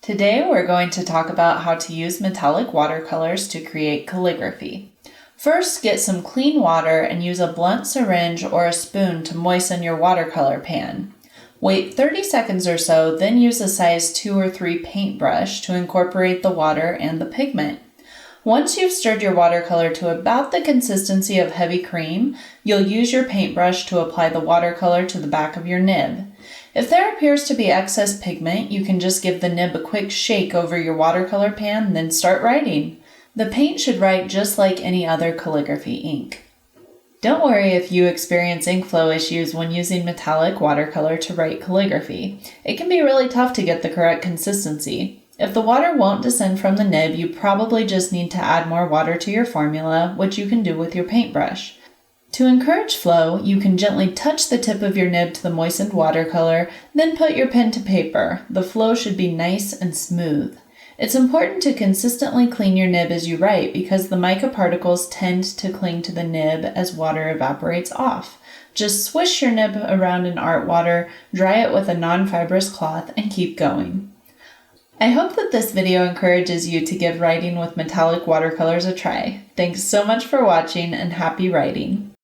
Today we're going to talk about how to use metallic watercolors to create calligraphy. First, get some clean water and use a blunt syringe or a spoon to moisten your watercolor pan. Wait 30 seconds or so, then use a size 2 or 3 paintbrush to incorporate the water and the pigment. Once you've stirred your watercolor to about the consistency of heavy cream, you'll use your paintbrush to apply the watercolor to the back of your nib. If there appears to be excess pigment, you can just give the nib a quick shake over your watercolor pan and then start writing. The paint should write just like any other calligraphy ink. Don't worry if you experience ink flow issues when using metallic watercolor to write calligraphy. It can be really tough to get the correct consistency. If the water won't descend from the nib, you probably just need to add more water to your formula, which you can do with your paintbrush. To encourage flow, you can gently touch the tip of your nib to the moistened watercolor, then put your pen to paper. The flow should be nice and smooth. It's important to consistently clean your nib as you write because the mica particles tend to cling to the nib as water evaporates off. Just swish your nib around in art water, dry it with a non-fibrous cloth, and keep going. I hope that this video encourages you to give writing with metallic watercolors a try. Thanks so much for watching and happy writing!